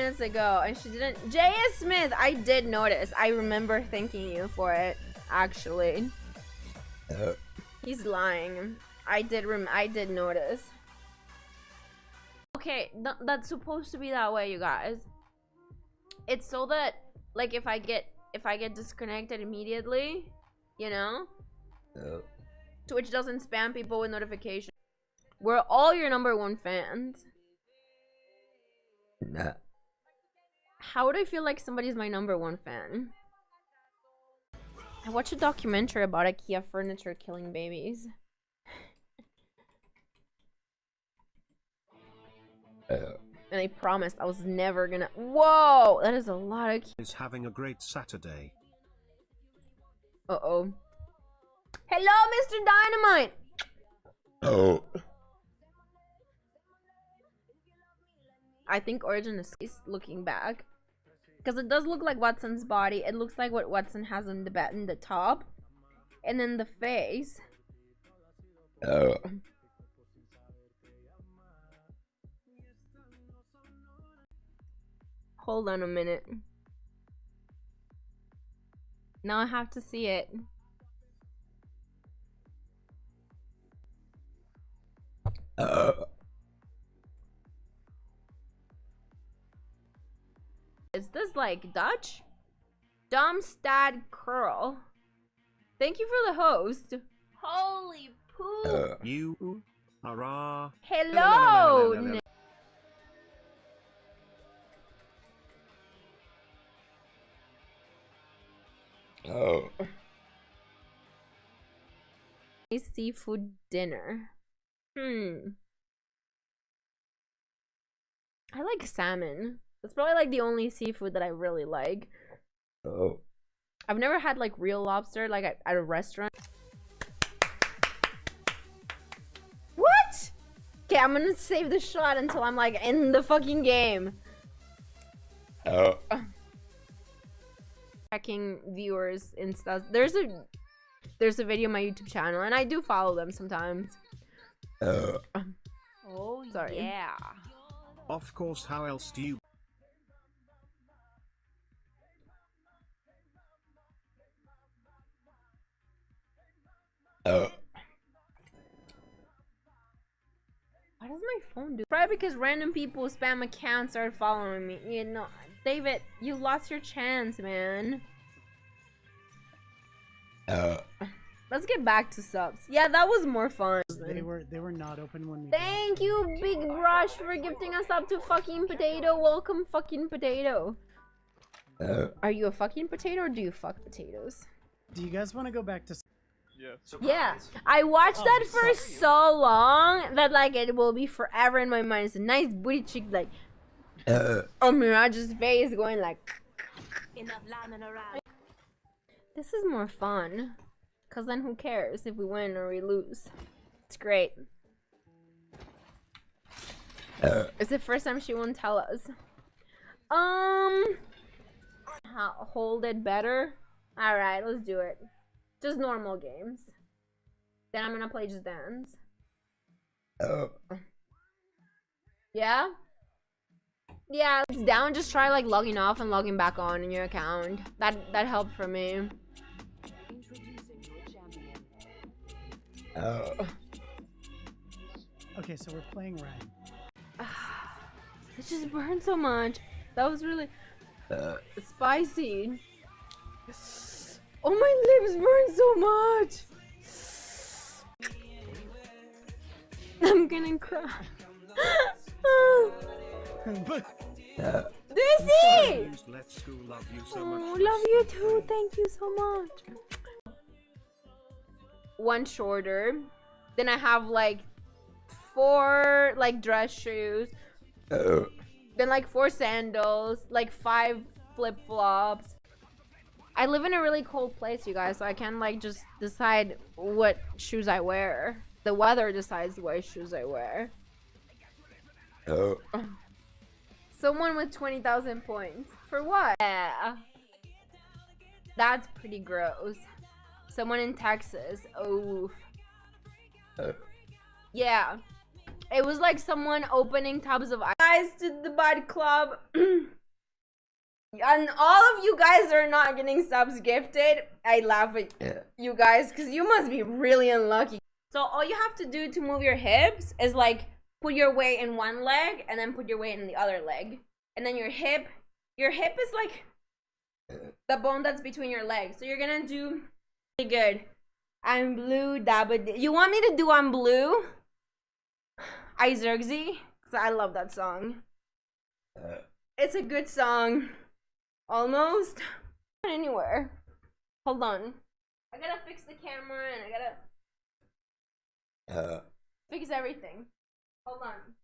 minutes ago and she didn't. J.S. Smith, I did notice. I remember thanking you for it, actually. He's lying. I did notice. Okay, that's supposed to be that way, you guys. It's so that, like, if I get disconnected immediately, you know, Twitch doesn't spam people with notifications. We're all your #1 fans. Nah. How would I feel like somebody's my #1 fan? I watched a documentary about IKEA furniture killing babies. And I promised I was never gonna. Whoa, that is a lot of. Is having a great Saturday. Uh-oh. Hello, Mr. Dynamite. Oh. I think Origin is looking back, because it does look like Watson's body. It looks like what Watson has in the top, and then the face. Oh. Hold on a minute. Now I have to see it. Is this like Dutch? Domstad Curl. Thank you for the host. Holy poop. You. Hurrah. Hello. Oh. Seafood dinner. I like salmon. That's probably like the only seafood that I really like. Oh. I've never had like real lobster like at a restaurant. What? Okay, I'm gonna save the shot until I'm like in the fucking game. Oh. Checking viewers and stuff. There's a video on my YouTube channel and I do follow them sometimes. Oh. Oh, sorry. Yeah. Of course, how else do you? Oh. Why does my phone do? Probably because random people with spam accounts are following me. You know, David, you lost your chance, man. Let's get back to subs. Yeah, that was more fun. They were not open when we. Thank you, Big Brush, for gifting us up to fucking potato. Welcome, fucking potato. Are you a fucking potato or do you fuck potatoes? Do you guys want to go back to? Yeah, I watched that for so long that like it will be forever in my mind. It's a nice booty cheek, like Mirage's face going like. This is more fun, cause then who cares if we win or we lose? It's great. It's the first time she won't tell us. Hold it better. All right, let's do it. Just normal games. Then I'm gonna play Just Dance. Oh. Yeah? Yeah, it's down. Just try like logging off and logging back on in your account. That helped for me. Oh. Okay, so we're playing Ryan. It just burned so much. That was really spicy. Oh, my lips burn so much. I'm gonna cry. Dizzy! Let's go. Love you so Oh, much. love you too. Thank you so much. One shorter. Then I have like 4 like dress shoes. Oh. Then like 4 sandals. Like 5 flip-flops. I live in a really cold place, you guys, so I can't like just decide what shoes I wear. The weather decides what shoes I wear. Oh. Someone with 20,000 points. For what? Yeah. That's pretty gross. Someone in Texas. Oof. Yeah. It was like someone opening tubs of ice to the bud club. And all of you guys are not getting subs gifted. I laugh at you guys because you must be really unlucky. So all you have to do to move your hips is like put your weight in one leg and then put your weight in the other leg. And then your hip is like the bone that's between your legs. So you're gonna do really good. I'm blue, dabba. You want me to do I'm blue? I Xerxes? Because I love that song. It's a good song. Almost. Anywhere. Hold on. I gotta fix the camera and I gotta fix everything. Hold on.